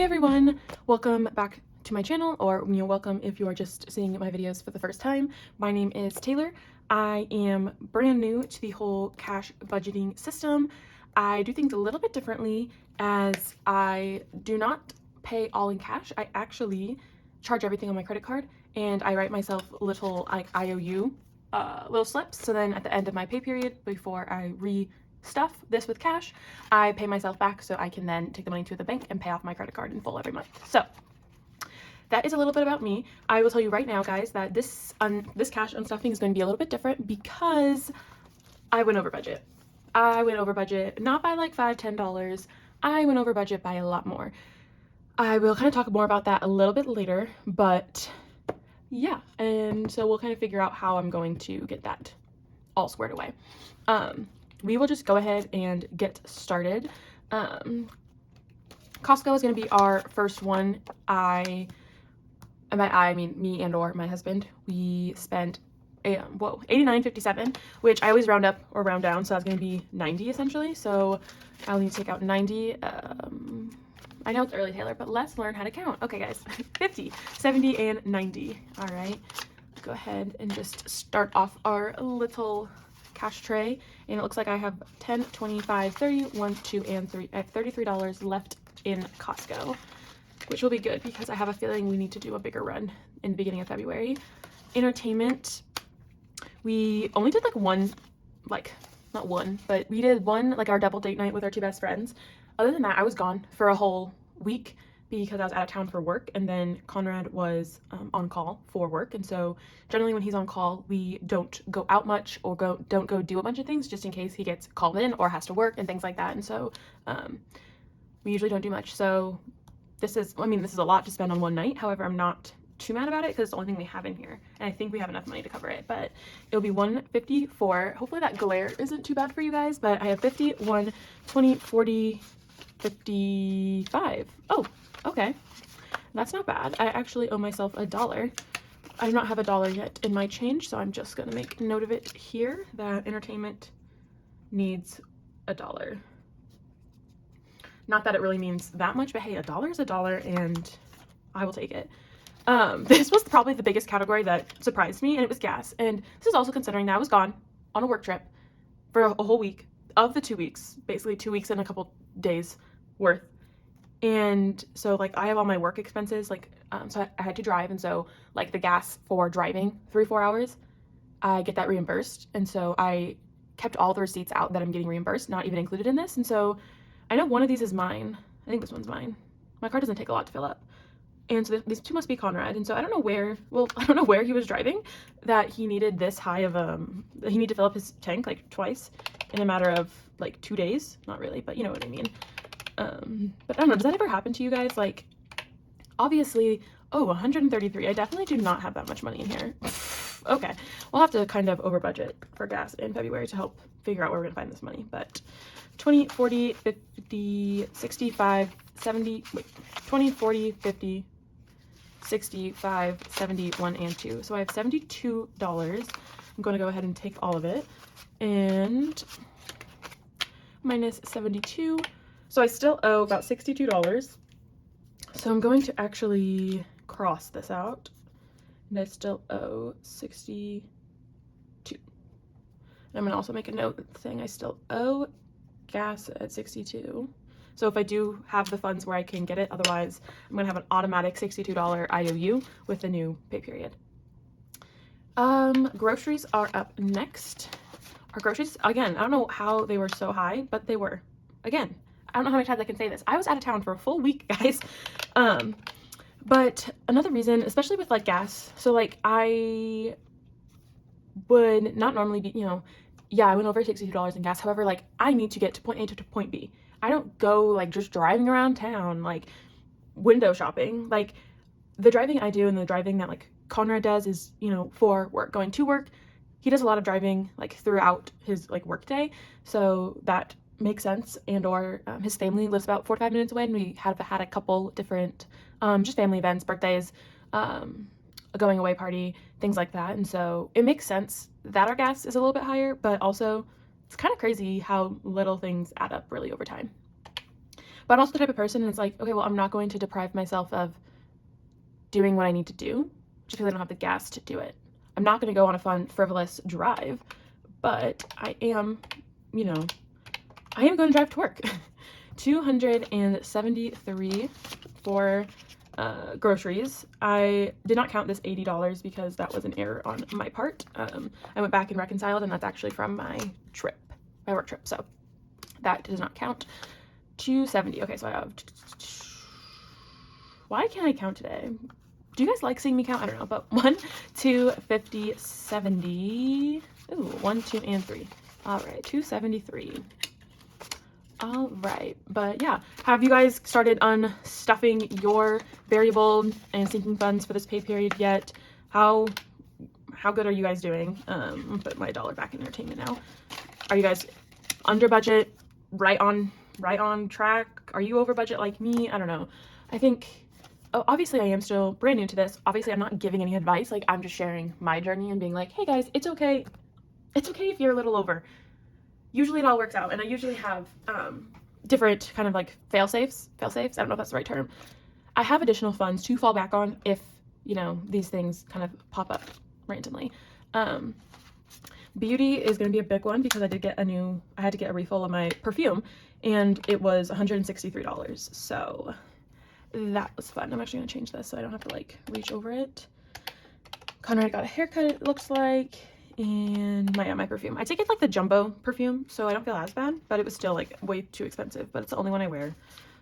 Hey everyone, welcome back to my channel, or welcome if you are just seeing my videos for the first time. My name is Taylor. I am brand new to the whole cash budgeting system. I do things a little bit differently, as I do not pay all in cash. I actually charge everything on my credit card, and I write myself little like IOU little slips. So then at the end of my pay period, before I stuff this with cash, I pay myself back so I can then take the money to the bank and pay off my credit card in full every month. So that is a little bit about me. I will tell you right now, guys, that this cash unstuffing is going to be a little bit different because I went over budget. I went over budget, not by like $5, $10. I went over budget by a lot more. I will kind of talk more about that a little bit later, but yeah, and so we'll kind of figure out how I'm going to get that all squared away. We will just go ahead and get started. Costco is going to be our first one. I mean me and or my husband. We spent $89.57, which I always round up or round down, so that's going to be 90 essentially. So I'll need to take out 90. I know it's early, Taylor, but let's learn how to count. Okay, guys, 50, 70, and 90. All right, go ahead and just start off our little cash tray, and it looks like I have 10, 25, 30, 1, 2, and 3. I have $33 left in Costco, which will be good because I have a feeling we need to do a bigger run in the beginning of February. Entertainment, we only did like one, like not one, but we did one, like our double date night with our two best friends. Other than that, I was gone for a whole week because I was out of town for work, and then Conrad was on call for work, and so generally when he's on call, we don't go out much or don't go do a bunch of things just in case he gets called in or has to work and things like that, and so we usually don't do much. So this is a lot to spend on one night. However, I'm not too mad about it because it's the only thing we have in here, and I think we have enough money to cover it, but it'll be $154. Hopefully that glare isn't too bad for you guys, but I have 50, 1, 20, 40, 55. Oh, okay, that's not bad. I actually owe myself $1. I do not have $1 yet in my change, so I'm just gonna make note of it here that entertainment needs $1. Not that it really means that much, but hey, $1 is $1, and I will take it. This was probably the biggest category that surprised me, and it was gas. And this is also considering that I was gone on a work trip for a whole week of the 2 weeks, basically 2 weeks and a couple days worth. And so like I have all my work expenses, like so I had to drive, and so like the gas for driving 3-4 hours, I get that reimbursed, and so I kept all the receipts out that I'm getting reimbursed, not even included in this. And so I know one of these is mine. I think this one's mine. My car doesn't take a lot to fill up, and so these two must be Conrad. And so I don't know where he was driving that he needed this high of he needed to fill up his tank like twice in a matter of like 2 days. Not really, but you know what I mean. But I don't know, does that ever happen to you guys? Like, obviously, oh, 133. I definitely do not have that much money in here. Okay, we'll have to kind of over budget for gas in February to help figure out where we're gonna find this money. But 20, 40, 50, 65, 70, wait, 20, 40, 50, 65, 71, and 2. So I have $72. I'm going to go ahead and take all of it, and minus 72. So I still owe about $62. So I'm going to actually cross this out, and I still owe 62. And I'm going to also make a note saying I still owe gas at 62. So if I do have the funds where I can get it, otherwise I'm going to have an automatic $62 IOU with the new pay period. Groceries are up next. Our groceries, again, I don't know how they were so high, but they were. Again, I don't know how many times I can say this. I was out of town for a full week, guys. But another reason, especially with like gas, so like I would not normally be, yeah, I went over $62 in gas. However, like I need to get to point A to point B. I don't go like just driving around town, like window shopping. Like the driving I do and the driving that like Conrad does is, for work, going to work. He does a lot of driving like throughout his like work day. So that makes sense. And or his family lives about 45 minutes away, and we have had a couple different just family events, birthdays, a going away party, things like that. And so it makes sense that our gas is a little bit higher, but also it's kind of crazy how little things add up really over time. But I'm also the type of person, and it's like, okay, well, I'm not going to deprive myself of doing what I need to do just because I don't have the gas to do it. I'm not going to go on a fun, frivolous drive, but I am, you know, I am going to drive to work. $273 for groceries. I did not count this $80 because that was an error on my part. I went back and reconciled, and that's actually from my trip, my work trip. So that does not count. $270. Okay, so I have. Why can't I count today? Do you guys like seeing me count? I don't know, but 1, 2, 50, 70. Ooh, 1, 2, and 3. All right, 273. All right, but yeah, have you guys started unstuffing your variable and sinking funds for this pay period yet? How good are you guys doing? I'll put my dollar back in entertainment now. Are you guys under budget? Right on track? Are you over budget like me? I don't know. I think, oh, obviously I am still brand new to this. Obviously I'm not giving any advice. Like, I'm just sharing my journey and being like, hey guys, it's okay. It's okay if you're a little over. Usually it all works out, and I usually have different kind of like fail safes. I don't know if that's the right term. I have additional funds to fall back on if, you know, these things kind of pop up randomly. Beauty is going to be a big one because I had to get a refill of my perfume, and it was $163. So that was fun. I'm actually going to change this so I don't have to like reach over it. Conrad got a haircut, it looks like. And my perfume. I take it like the jumbo perfume, so I don't feel as bad, but it was still like way too expensive, but it's the only one I wear.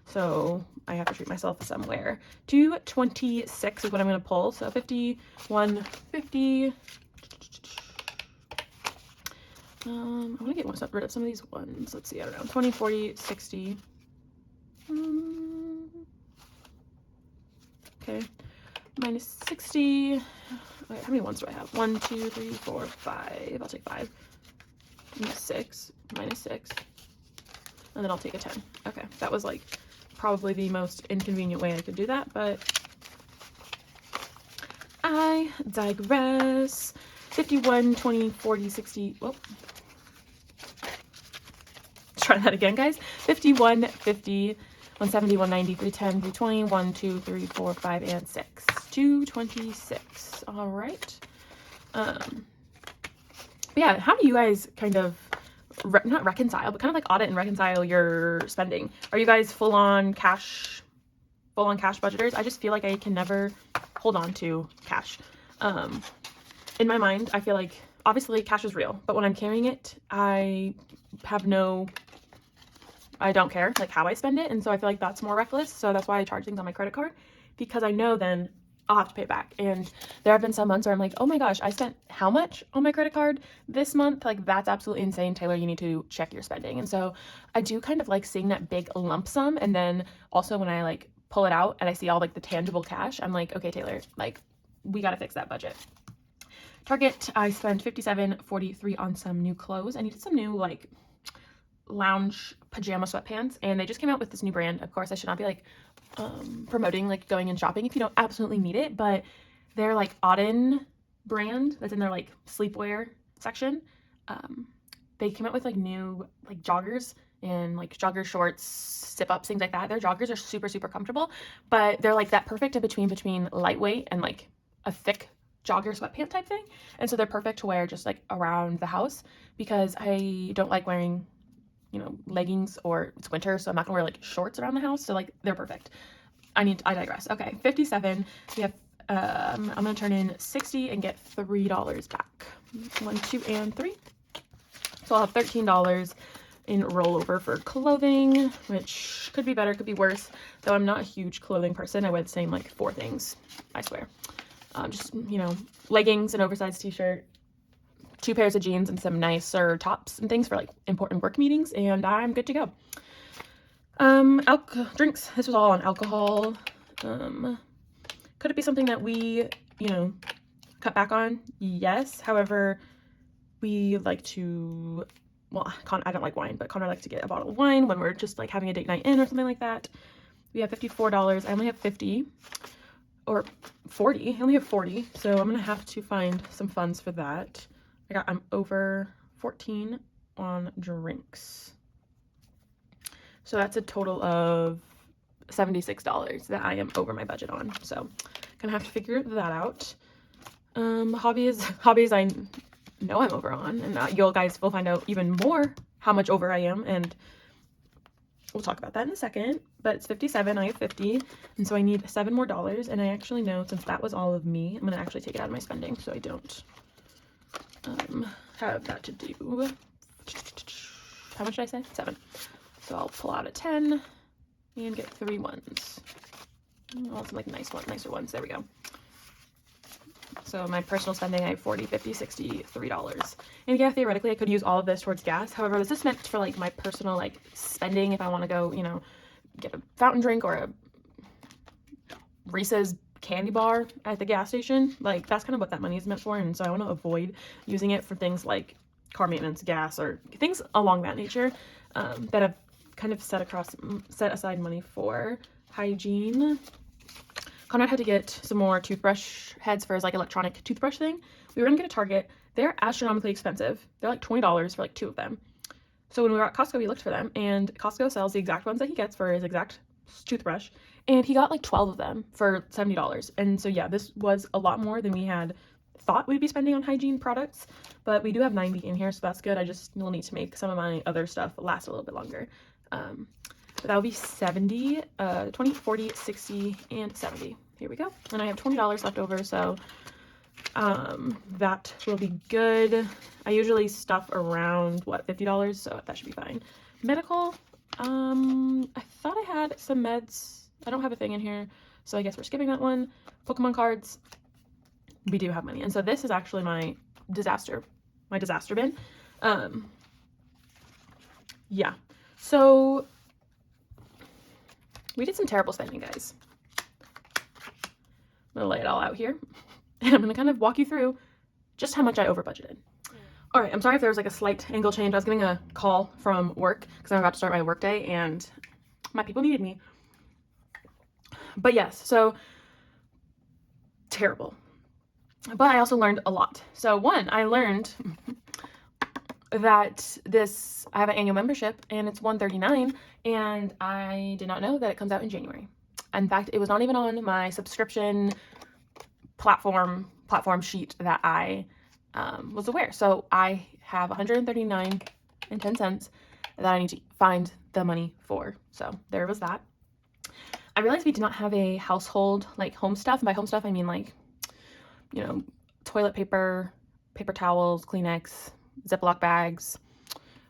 So I have to treat myself somewhere. 226 is what I'm going to pull. So 51, 50. I want to get rid of some of these ones. Let's see, I don't know. 20, 40, 60. Okay. Minus 60. Wait, how many ones do I have? 1, 2, 3, 4, 5. I'll take 5. Minus 6. Minus 6. And then I'll take a 10. Okay, that was like probably the most inconvenient way I could do that, but I digress. 51, 20, 40, 60. Whoop. Let's try that again, guys. 51, 50, 170, 190, 310, 320, 1, 2, 3, 4, 5, and 6. 226. All right. Yeah, how do you guys kind of not reconcile, but kind of like audit and reconcile your spending? Are you guys full on cash budgeters? I just feel like I can never hold on to cash. In my mind, I feel like obviously cash is real, but when I'm carrying it, I don't care like how I spend it, and so I feel like that's more reckless. So that's why I charge things on my credit card, because I know then I'll have to pay it back. And there have been some months where I'm like, oh my gosh, I spent how much on my credit card this month? Like, that's absolutely insane. Taylor, you need to check your spending. And so I do kind of like seeing that big lump sum, and then also when I like pull it out and I see all like the tangible cash, I'm like, okay, Taylor, like we got to fix that budget. Target, I spent $57.43 on some new clothes. I needed some new like lounge pajama sweatpants, and they just came out with this new brand. Of course, I should not be like promoting like going and shopping if you don't absolutely need it, but they're like Auden brand that's in their like sleepwear section. They came out with like new like joggers and like jogger shorts, zip ups, things like that. Their joggers are super comfortable, but they're like that perfect in between lightweight and like a thick jogger sweatpant type thing. And so they're perfect to wear just like around the house, because I don't like wearing, you know, leggings, or it's winter, so I'm not gonna wear like shorts around the house. So like they're perfect. I digress. Okay, 57. We have I'm gonna turn in 60 and get $3 back. 1, 2, and 3. So I'll have $13 in rollover for clothing, which could be better, could be worse. Though I'm not a huge clothing person. I wear the same like 4 things, I swear. Just, you know, leggings, an oversized t-shirt, 2 pairs of jeans, and some nicer tops and things for like important work meetings, and I'm good to go. Drinks. This was all on alcohol. Could it be something that we, you know, cut back on? Yes. However, we like to, well, I don't like wine, but Connor likes to get a bottle of wine when we're just like having a date night in or something like that. We have $54. I only have 50 or 40. I only have 40, so I'm gonna have to find some funds for that. I'm over 14 on drinks. So that's a total of $76 that I am over my budget on. So gonna have to figure that out. Hobbies I know I'm over on, and you guys will find out even more how much over I am, and we'll talk about that in a second. But it's 57, I have 50, and so I need $7 more, and I actually know, since that was all of me, I'm gonna actually take it out of my spending so I don't have that to do. How much did I say? 7. So I'll pull out a 10 and get 3 ones. Oh, some like nicer ones. There we go. So my personal spending, I have 40, 50, 60, $3. And yeah, theoretically I could use all of this towards gas. However, this is meant for like my personal like spending if I want to go, you know, get a fountain drink or a Reese's candy bar at the gas station. Like that's kind of what that money is meant for, and so I want to avoid using it for things like car maintenance, gas, or things along that nature that I've kind of set aside money for. Hygiene. Conrad had to get some more toothbrush heads for his like electronic toothbrush thing. We were gonna get a Target. They're astronomically expensive. They're like $20 for like 2 of them. So when we were at Costco, we looked for them, and Costco sells the exact ones that he gets for his exact toothbrush, and he got like 12 of them for $70. And so yeah, this was a lot more than we had thought we'd be spending on hygiene products, but we do have 90 in here, so that's good. I just will need to make some of my other stuff last a little bit longer. But that would be 70, 20, 40, 60, and 70. Here we go. And I have $20 left over, so that will be good. I usually stuff around, what, $50, so that should be fine. Medical, I thought I had some meds. I don't have a thing in here, so I guess we're skipping that one. Pokemon cards, we do have money. And so this is actually my disaster bin. Yeah, so we did some terrible spending, guys. I'm gonna lay it all out here, and I'm gonna kind of walk you through just how much I over budgeted. All right, I'm sorry if there was like a slight angle change. I was getting a call from work because I'm about to start my work day, and my people needed me. But yes, so terrible. But I also learned a lot. So one, I learned that I have an annual membership, and it's $139, and I did not know that it comes out in January. In fact, it was not even on my subscription platform sheet that I was aware. So I have $139.10 that I need to find the money for. So there was that. I realized we did not have a household, like home stuff. And by home stuff, I mean like, you know, toilet paper, paper towels, Kleenex, Ziploc bags,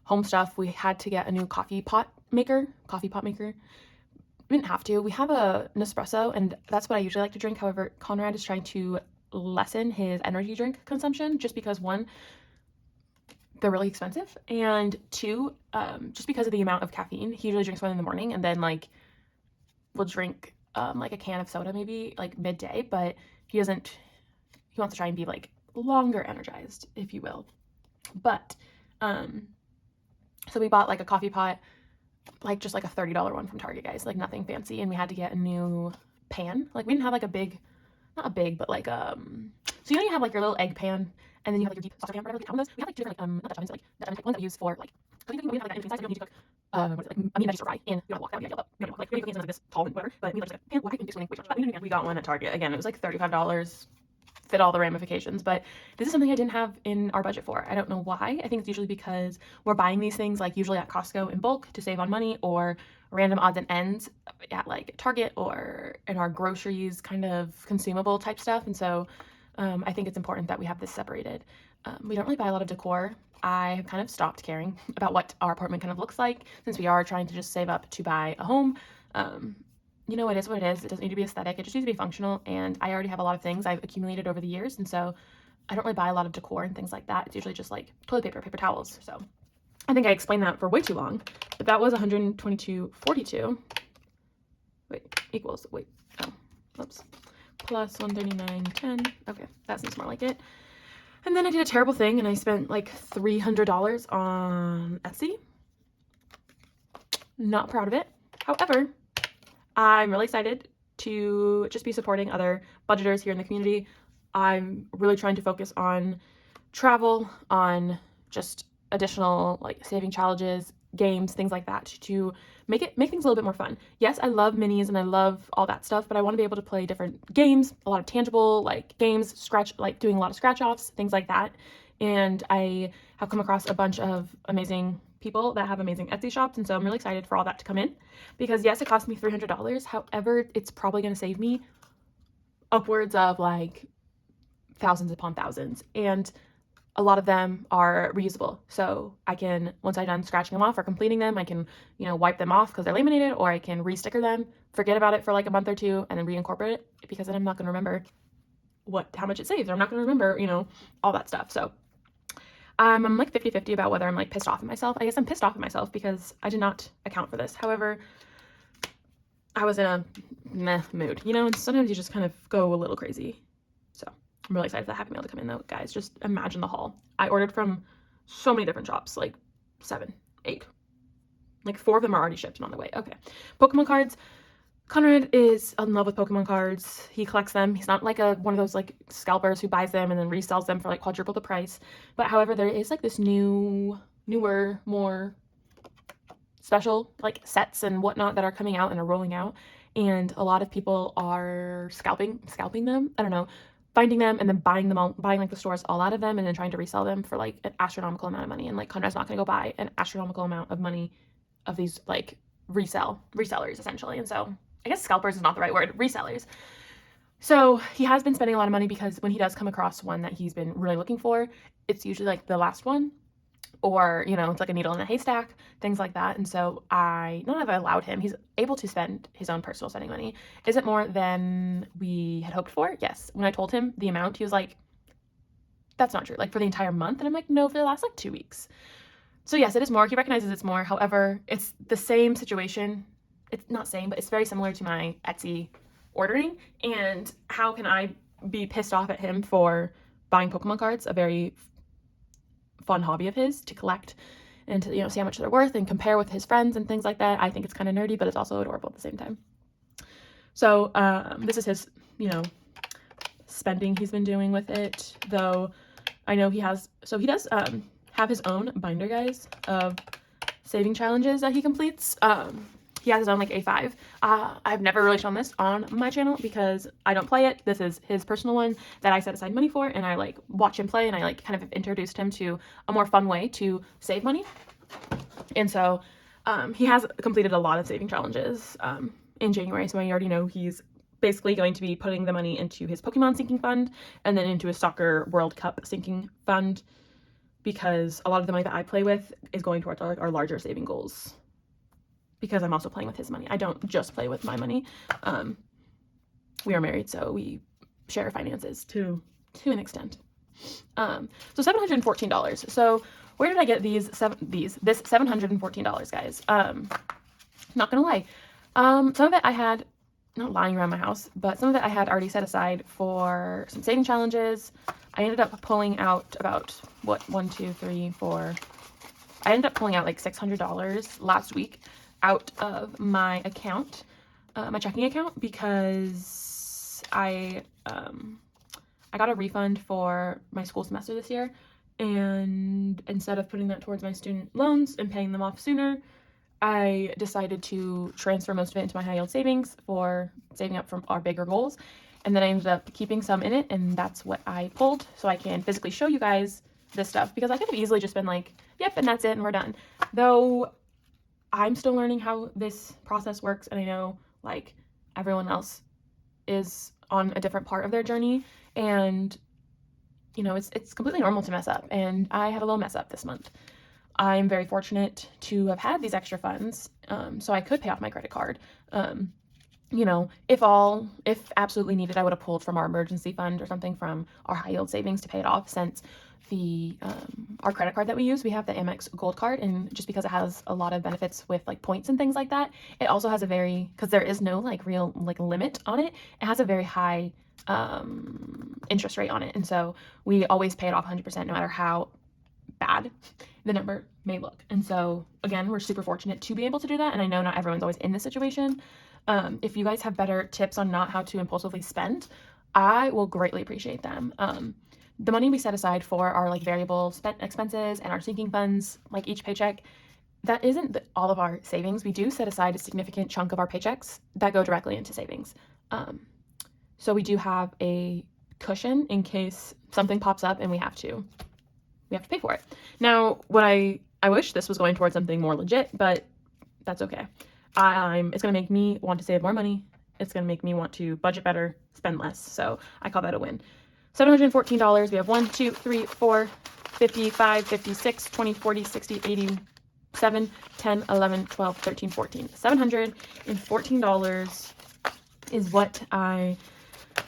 home stuff. We had to get a new coffee pot maker. We didn't have to. We have a Nespresso, and that's what I usually like to drink. However, Conrad is trying to lessen his energy drink consumption just because, one, they're really expensive, and two, just because of the amount of caffeine. He usually drinks one in the morning, and then like will drink like a can of soda maybe like midday, but he wants to try and be like longer energized, if you will. But so we bought like a coffee pot, like just like a $30 one from Target, guys, like nothing fancy. And we had to get a new pan. Like we didn't have like not a big, but like so you know, you have like your little egg pan, and then you have like your deep saucer pan, whatever. Like, we have like 2 different like not the ovens, but like the ones that we use for like cooking. We have like that in between size, so you don't need to cook what is it, like a meat veggies or fry, and you don't walk, that would be ideal, but you don't walk, like cooking like this tall and whatever. But we like pan, why and explaining way too much. But we got one at Target. Again, it was like $35. Fit all the ramifications, but this is something I didn't have in our budget for. I don't know why. I think it's usually because we're buying these things like usually at Costco in bulk to save on money, or random odds and ends at like Target or in our groceries kind of consumable type stuff. And so I think it's important that we have this separated. We don't really buy a lot of decor. I have kind of stopped caring about what our apartment kind of looks like since we are trying to just save up to buy a home. You know, it is what it is. It doesn't need to be aesthetic. It just needs to be functional. And I already have a lot of things I've accumulated over the years. And so I don't really buy a lot of decor and things like that. It's usually just like toilet paper, paper towels. So I think I explained that for way too long. But that was $122.42. Plus $139.10. Okay, that seems more like it. And then I did a terrible thing, and I spent like $300 on Etsy. Not proud of it. However, I'm really excited to just be supporting other budgeters here in the community. I'm really trying to focus on travel, on just additional like saving challenges games, things like that, to make things a little bit more fun. Yes, I love minis and I love all that stuff, but I want to be able to play different games, a lot of tangible like games, doing a lot of scratch offs, things like that. And I have come across a bunch of amazing people that have amazing Etsy shops, and so I'm really excited for all that to come in, because yes, it cost me $300. However, it's probably going to save me upwards of like thousands upon thousands, and a lot of them are reusable. So I can, once I'm done scratching them off or completing them, I can, wipe them off because they're laminated, or I can re-sticker them, forget about it for like a month or two, and then reincorporate it, because then I'm not going to remember how much it saves, or I'm not going to remember, all that stuff. So I'm like 50-50 about whether I'm like pissed off at myself. I guess I'm pissed off at myself because I did not account for this. However, I was in a meh mood, and sometimes you just kind of go a little crazy. So I'm really excited for the Happy Meal to come in though, guys. Just imagine the haul. I ordered from so many different shops, like 7, 8. Like 4 of them are already shipped and on the way. Okay. Pokemon cards. Conrad is in love with Pokemon cards. He collects them. He's not like one of those like scalpers who buys them and then resells them for like quadruple the price. But however, there is like this newer, more special like sets and whatnot that are coming out and are rolling out. And a lot of people are scalping them. I don't know. Finding them and then buying like the stores all out of them, and then trying to resell them for like an astronomical amount of money. And like Conrad's not going to go buy an astronomical amount of money of these like resellers essentially. And so I guess scalpers is not the right word, resellers. So he has been spending a lot of money, because when he does come across one that he's been really looking for, it's usually like the last one, or it's like a needle in a haystack, things like that. And so not have I allowed him, he's able to spend his own personal spending money. Is it more than we had hoped for? Yes. When I told him the amount, he was like, that's not true, like for the entire month. And I'm like, no, for the last like 2 weeks. So yes, it is more. He recognizes it's more. However, it's the same situation. It's not same, but it's very similar to my Etsy ordering. And how can I be pissed off at him for buying Pokemon cards, a very fun hobby of his to collect and to see how much they're worth and compare with his friends and things like that. I think it's kind of nerdy, but it's also adorable at the same time. So this is his spending he's been doing with it, though I know he does have his own binder, guys, of saving challenges that he completes. He has his own like A5. I've never really shown this on my channel because I don't play it. This is his personal one that I set aside money for, and I like watch him play, and I like kind of introduced him to a more fun way to save money. And so he has completed a lot of saving challenges in January, so I already know he's basically going to be putting the money into his Pokemon sinking fund and then into his Soccer World Cup sinking fund, because a lot of the money that I play with is going towards our larger saving goals, because I'm also playing with his money. I don't just play with my money. We are married, so we share finances to an extent. So $714. So where did I get this $714, guys? Not gonna lie. Some of it I had, not lying around my house, but some of it I had already set aside for some saving challenges. I ended up pulling out about, what, 1, 2, 3, 4. I ended up pulling out like $600 last week out of my account, my checking account, because I got a refund for my school semester this year, and instead of putting that towards my student loans and paying them off sooner, I decided to transfer most of it into my high yield savings for saving up from our bigger goals. And then I ended up keeping some in it, and that's what I pulled, so I can physically show you guys this stuff, because I could have easily just been like, yep, and that's it, and we're done. Though I'm still learning how this process works, and I know like everyone else is on a different part of their journey, and it's completely normal to mess up, and I had a little mess up this month. I'm very fortunate to have had these extra funds, so I could pay off my credit card. If absolutely needed, I would have pulled from our emergency fund or something from our high yield savings to pay it off, since our credit card that we use, we have the Amex Gold card, and just because it has a lot of benefits with like points and things like that, it also has because there is no like real like limit on it, it has a very high interest rate on it, and so we always pay it off 100% no matter how bad the number may look. And so again, we're super fortunate to be able to do that, and I know not everyone's always in this situation. If you guys have better tips on not how to impulsively spend, I will greatly appreciate them. The money we set aside for our like variable expenses and our sinking funds, like each paycheck, that isn't all of our savings. We do set aside a significant chunk of our paychecks that go directly into savings. So we do have a cushion in case something pops up and we have to pay for it. Now, what I wish this was going towards something more legit, but that's okay. It's going to make me want to save more money. It's going to make me want to budget better, spend less. So I call that a win. $714. We have 1, 2, 3, 4, 55, 56, 20, 40, 60, 80, 7, 10, 11, 12, 13, 14. $714 is what I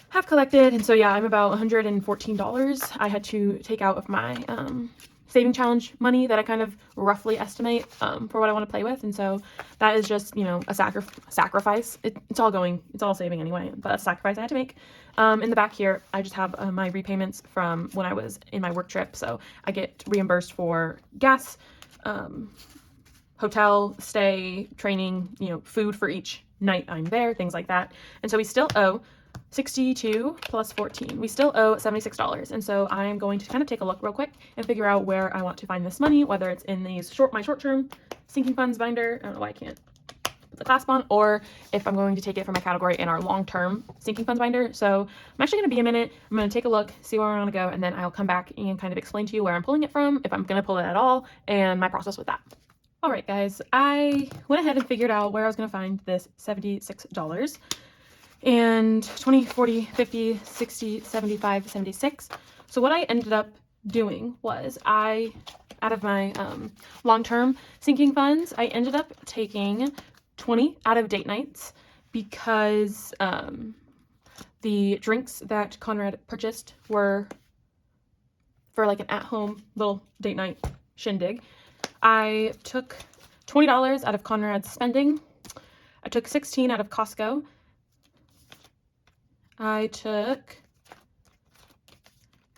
have collected. And so, yeah, I'm about $114 I had to take out of my saving challenge money that I kind of roughly estimate for what I want to play with. And so that is just, you know, a sacrifice. It's all saving anyway, but a sacrifice I had to make. In the back here, I just have my repayments from when I was in my work trip. So I get reimbursed for gas, hotel stay, training, you know, food for each night I'm there, things like that. And so we still owe 62 plus 14. We still owe $76. And so I'm going to kind of take a look real quick and figure out where I want to find this money, whether it's in these my short-term sinking funds binder. I don't know why I can't put the clasp on, or if I'm going to take it from my category in our long-term sinking funds binder. So I'm actually going to be a minute. I'm going to take a look, see where I want to go, and then I'll come back and kind of explain to you where I'm pulling it from, if I'm going to pull it at all, and my process with that. All right, guys, I went ahead and figured out where I was going to find this $76. And 20, 40, 50, 60, 75, 76. So what I ended up doing was out of my long-term sinking funds, I ended up taking 20 out of date nights because the drinks that Conrad purchased were for like an at-home little date night shindig. I took $20 out of Conrad's spending. I took 16 out of Costco. I took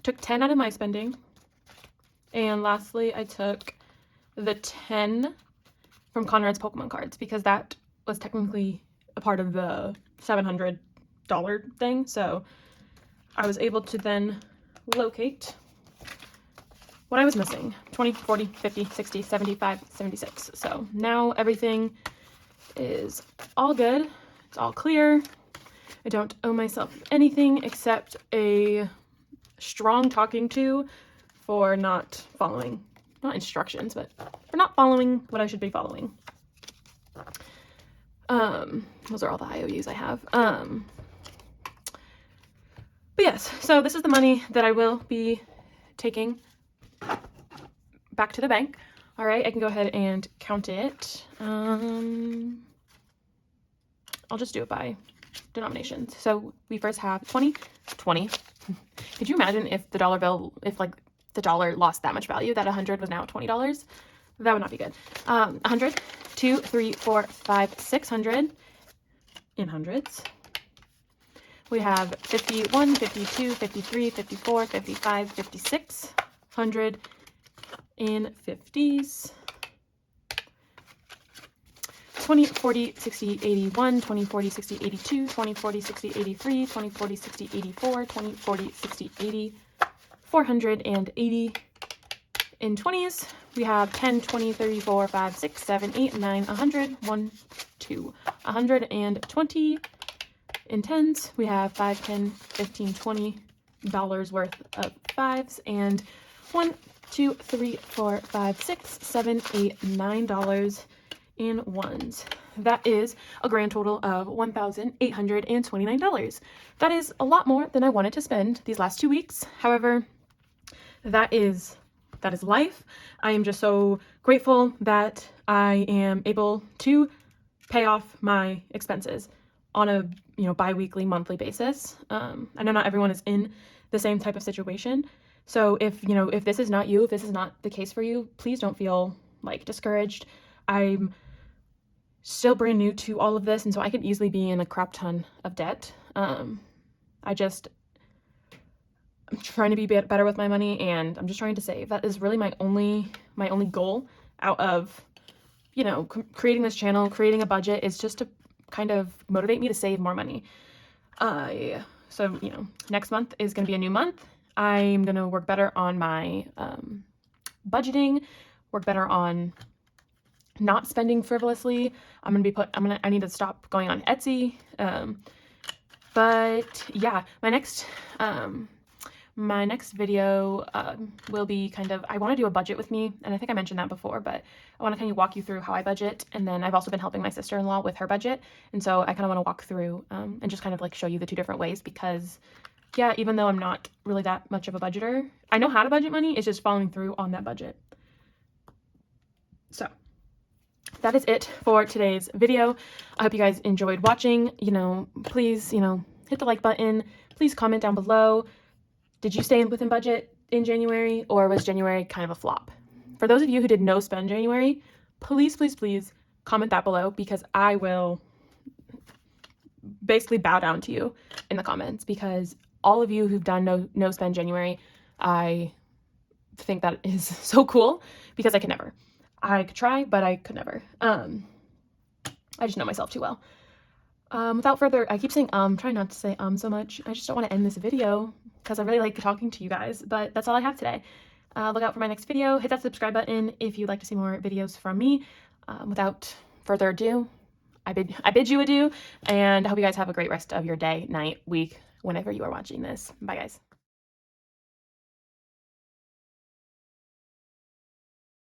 10 out of my spending. And lastly, I took the 10 from Conrad's Pokemon cards because that was technically a part of the $700 thing. So I was able to then locate what I was missing. 20, 40, 50, 60, 75, 76. So now everything is all good. It's all clear. I don't owe myself anything except a strong talking to for not following, not instructions, but for not following what I should be following. Those are all the IOUs I have. But yes, so this is the money that I will be taking back to the bank. All right, I can go ahead and count it. I'll just do it by denominations. So we first have 20. Could you imagine if the dollar bill, if like the dollar lost that much value, that 100 was now $20? That would not be good. 100, 2, 3, 4, 5, 600 in hundreds. We have 51, 52, 53, 54, 55, 56, 100 in 50s. 20, 40, 60, 81, 20, 40, 60, 82, 20, 40, 60, 83, 20, 40, 60, 84, 20, 40, 60, 80, 480 in 20s. We have 10, 20, 34, 5, 6, 7, 8, 9, 100, 1, 2, 120 in 10s. We have 5, 10, 15, $20 worth of 5s and 1, 2, 3, 4, 5, 6, 7, 8, $9 in 1s. That is a grand total of $1,829. That is a lot more than I wanted to spend these last 2 weeks. However, that is life. I am just so grateful that I am able to pay off my expenses on a bi-weekly, monthly basis. I know not everyone is in the same type of situation. So if this is not you, if this is not the case for you, please don't feel like discouraged. I'm still brand new to all of this, and so I could easily be in a crap ton of debt. I'm trying to be better with my money, and I'm just trying to save. That is really my only goal out of, creating this channel, creating a budget, is just to kind of motivate me to save more money. So, next month is going to be a new month. I'm going to work better on my budgeting, work better on not spending frivolously. I need to stop going on Etsy. But yeah, my next video will be kind of, I want to do a budget with me, and I think I mentioned that before, but I want to kind of walk you through how I budget, and then I've also been helping my sister-in-law with her budget, and so I kind of want to walk through and just kind of like show you the two different ways, because yeah, even though I'm not really that much of a budgeter, I know how to budget money. It's just following through on that budget. So that is it for today's video. I hope you guys enjoyed watching. Please, hit the like button. Please comment down below. Did you stay within budget in January, or was January kind of a flop? For those of you who did no spend January, please, please, please comment that below, because I will basically bow down to you in the comments, because all of you who've done no spend January, I think that is so cool, because I could never. I could try, but I could never. I just know myself too well. Without further, I keep saying try not to say so much. I just don't want to end this video because I really like talking to you guys, but that's all I have today. Look out for my next video. Hit that subscribe button if you'd like to see more videos from me. Without further ado, I bid you adieu, and I hope you guys have a great rest of your day, night, week, whenever you are watching this. Bye, guys.